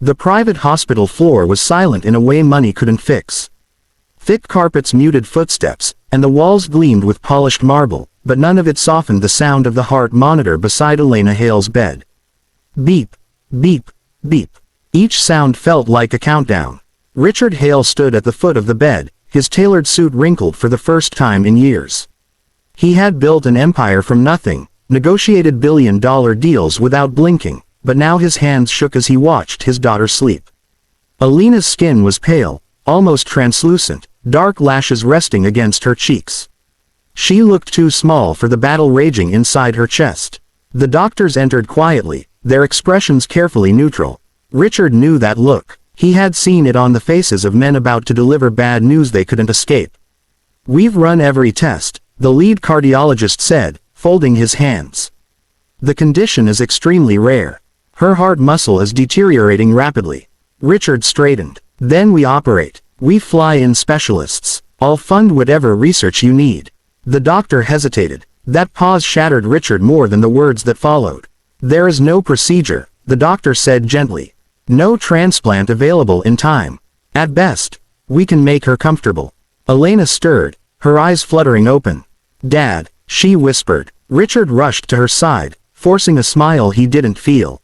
The private hospital floor was silent in a way money couldn't fix. Thick carpets muted footsteps, and the walls gleamed with polished marble, but none of it softened the sound of the heart monitor beside Elena Hale's bed. Beep, beep, beep. Each sound felt like a countdown. Richard Hale stood at the foot of the bed, his tailored suit wrinkled for the first time in years. He had built an empire from nothing, negotiated billion-dollar deals without blinking, but now his hands shook as he watched his daughter sleep. Elena's skin was pale, almost translucent, dark lashes resting against her cheeks. She looked too small for the battle raging inside her chest. The doctors entered quietly, their expressions carefully neutral. Richard knew that look. He had seen it on the faces of men about to deliver bad news they couldn't escape. "We've run every test," the lead cardiologist said, folding his hands. "The condition is extremely rare. Her heart muscle is deteriorating rapidly." Richard straightened. "Then we operate. We fly in specialists. I'll fund whatever research you need." The doctor hesitated. That pause shattered Richard more than the words that followed. "There is no procedure," the doctor said gently. "No transplant available in time. At best, we can make her comfortable." Elena stirred, her eyes fluttering open. "Dad," she whispered. Richard rushed to her side, forcing a smile he didn't feel.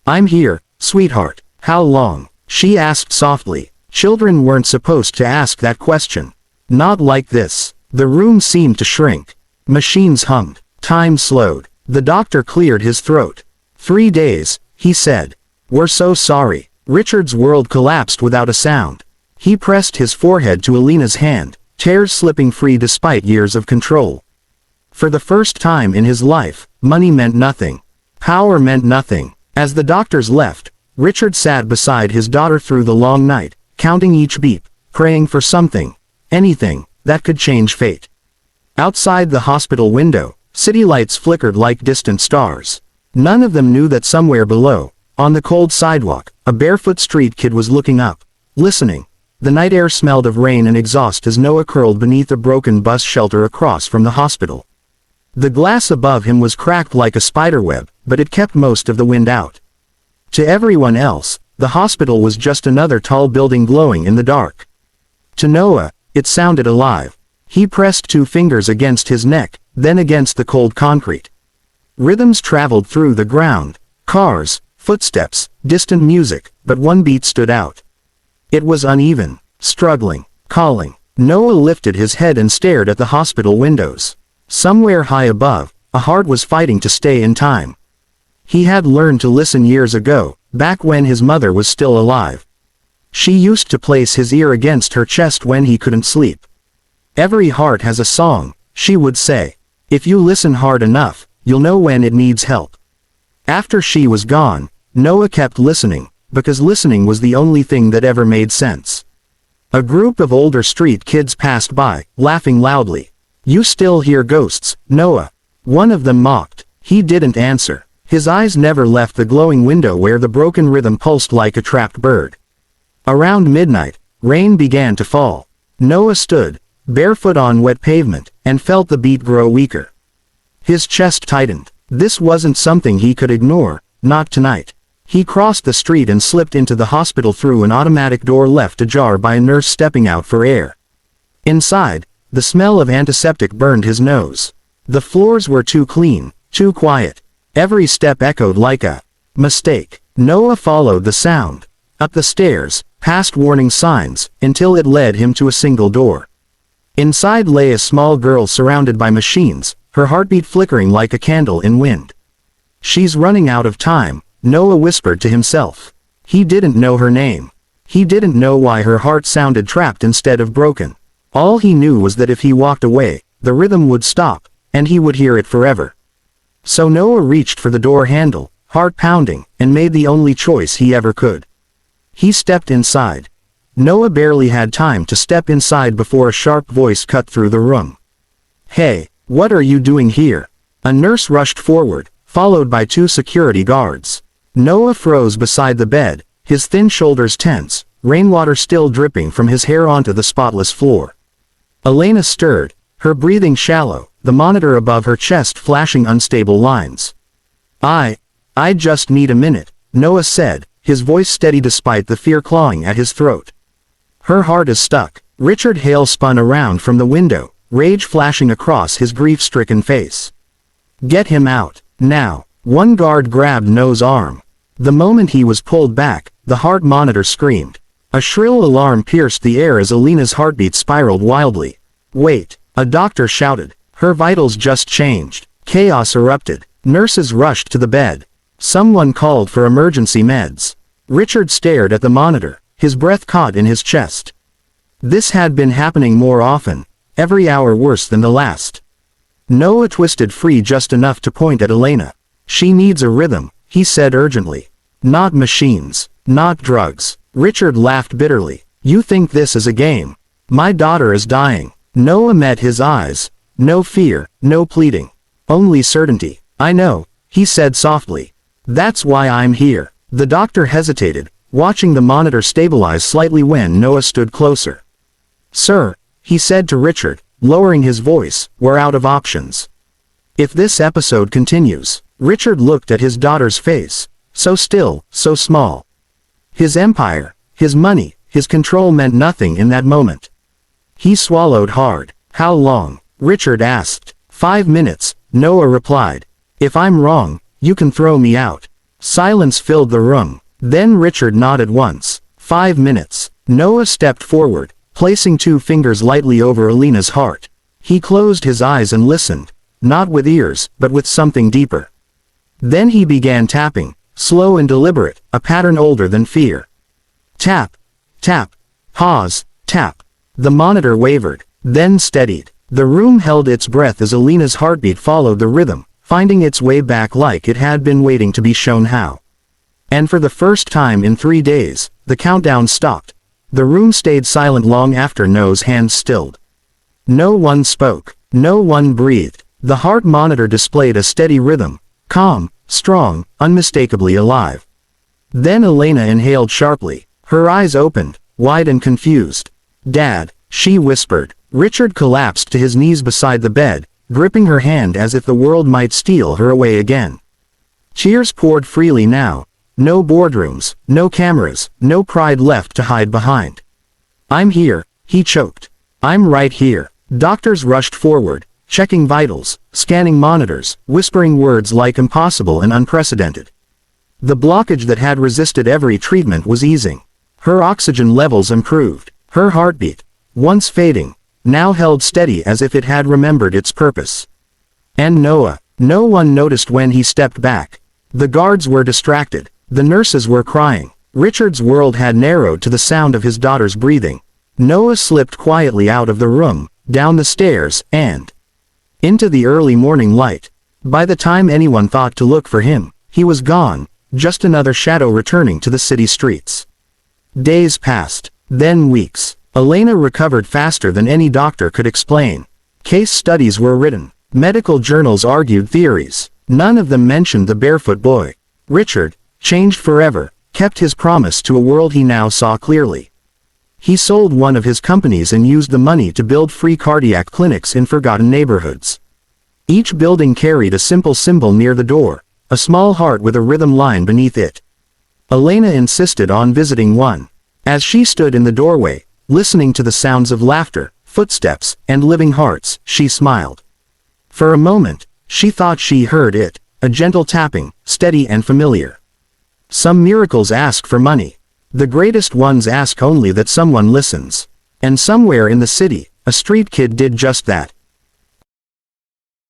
"I'm here, sweetheart." "How long?" she asked softly. Children weren't supposed to ask that question. Not like this. The room seemed to shrink. Machines hummed. Time slowed. The doctor cleared his throat. 3 days, he said. "We're so sorry." Richard's world collapsed without a sound. He pressed his forehead to Elena's hand, tears slipping free despite years of control. For the first time in his life, money meant nothing. Power meant nothing. As the doctors left, Richard sat beside his daughter through the long night, counting each beep, praying for something, anything, that could change fate. Outside the hospital window, city lights flickered like distant stars. None of them knew that somewhere below, on the cold sidewalk, a barefoot street kid was looking up, listening. The night air smelled of rain and exhaust as Noah curled beneath a broken bus shelter across from the hospital. The glass above him was cracked like a spiderweb, but it kept most of the wind out. To everyone else, the hospital was just another tall building glowing in the dark. To Noah, it sounded alive. He pressed 2 fingers against his neck, then against the cold concrete. Rhythms traveled through the ground, cars, footsteps, distant music, but one beat stood out. It was uneven, struggling, calling. Noah lifted his head and stared at the hospital windows. Somewhere high above, a heart was fighting to stay in time. He had learned to listen years ago, back when his mother was still alive. She used to place his ear against her chest when he couldn't sleep. "Every heart has a song," she would say. "If you listen hard enough, you'll know when it needs help." After she was gone, Noah kept listening, because listening was the only thing that ever made sense. A group of older street kids passed by, laughing loudly. "You still hear ghosts, Noah?" one of them mocked. He didn't answer. His eyes never left the glowing window where the broken rhythm pulsed like a trapped bird. Around midnight, rain began to fall. Noah stood, barefoot on wet pavement, and felt the beat grow weaker. His chest tightened. This wasn't something he could ignore, not tonight. He crossed the street and slipped into the hospital through an automatic door left ajar by a nurse stepping out for air. Inside, the smell of antiseptic burned his nose. The floors were too clean, too quiet. Every step echoed like a mistake. Noah followed the sound. Up the stairs, past warning signs, until it led him to a single door. Inside lay a small girl surrounded by machines, her heartbeat flickering like a candle in wind. "She's running out of time," Noah whispered to himself. He didn't know her name. He didn't know why her heart sounded trapped instead of broken. All he knew was that if he walked away, the rhythm would stop, and he would hear it forever. So Noah reached for the door handle, heart pounding, and made the only choice he ever could. He stepped inside. Noah barely had time to step inside before a sharp voice cut through the room. "Hey, what are you doing here?" A nurse rushed forward, followed by 2 security guards. Noah froze beside the bed, his thin shoulders tense, rainwater still dripping from his hair onto the spotless floor. Elena stirred, her breathing shallow, the monitor above her chest flashing unstable lines. I just need a minute," Noah said, his voice steady despite the fear clawing at his throat. Her heart is stuck. Richard Hale spun around from the window, rage flashing across his grief-stricken face. Get him out, now. One guard grabbed Noah's arm. The moment he was pulled back, the heart monitor screamed. A shrill alarm pierced the air as Alina's heartbeat spiraled wildly. Wait, a doctor shouted. Her vitals just changed. Chaos erupted. Nurses rushed to the bed. Someone called for emergency meds. Richard stared at the monitor, his breath caught in his chest. This had been happening more often, every hour worse than the last. Noah twisted free just enough to point at Elena. She needs a rhythm, he said urgently. Not machines, not drugs. Richard laughed bitterly. You think this is a game? My daughter is dying. Noah met his eyes. No fear, no pleading. Only certainty. I know, he said softly. That's why I'm here. The doctor hesitated, watching the monitor stabilize slightly when Noah stood closer. Sir, he said to Richard, lowering his voice, we're out of options. If this episode continues. Richard looked at his daughter's face, so still, so small. His empire, his money, his control meant nothing in that moment. He swallowed hard. How long? Richard asked. 5 minutes, Noah replied. If I'm wrong, you can throw me out. Silence filled the room. Then Richard nodded once. 5 minutes. Noah stepped forward, placing 2 fingers lightly over Alina's heart. He closed his eyes and listened, not with ears, but with something deeper. Then he began tapping, slow and deliberate, a pattern older than fear. Tap, tap, pause, tap. The monitor wavered, then steadied. The room held its breath as Alina's heartbeat followed the rhythm, finding its way back like it had been waiting to be shown how. And for the first time in 3 days, the countdown stopped. The room stayed silent long after Noah's hands stilled. No one spoke. No one breathed. The heart monitor displayed a steady rhythm, calm, strong, unmistakably alive. Then Elena inhaled sharply. Her eyes opened, wide and confused. Dad, she whispered. Richard collapsed to his knees beside the bed, gripping her hand as if the world might steal her away again. Cheers poured freely now. No boardrooms, no cameras, no pride left to hide behind. I'm here, he choked. I'm right here. Doctors rushed forward, checking vitals, scanning monitors, whispering words like impossible and unprecedented. The blockage that had resisted every treatment was easing. Her oxygen levels improved. Her heartbeat, once fading, now held steady as if it had remembered its purpose. And Noah. No one noticed when he stepped back. The guards were distracted. The nurses were crying. Richard's world had narrowed to the sound of his daughter's breathing. Noah slipped quietly out of the room, down the stairs, and into the early morning light. By the time anyone thought to look for him, he was gone, just another shadow returning to the city streets. Days passed, then weeks. Elena recovered faster than any doctor could explain. Case studies were written. Medical journals argued theories. None of them mentioned the barefoot boy. Richard, changed forever, kept his promise to a world he now saw clearly. He sold one of his companies and used the money to build free cardiac clinics in forgotten neighborhoods. Each building carried a simple symbol near the door, a small heart with a rhythm line beneath it. Elena insisted on visiting one. As she stood in the doorway, listening to the sounds of laughter, footsteps, and living hearts, she smiled. For a moment, she thought she heard it, a gentle tapping, steady and familiar. Some miracles ask for money. The greatest ones ask only that someone listens. And somewhere in the city, a street kid did just that.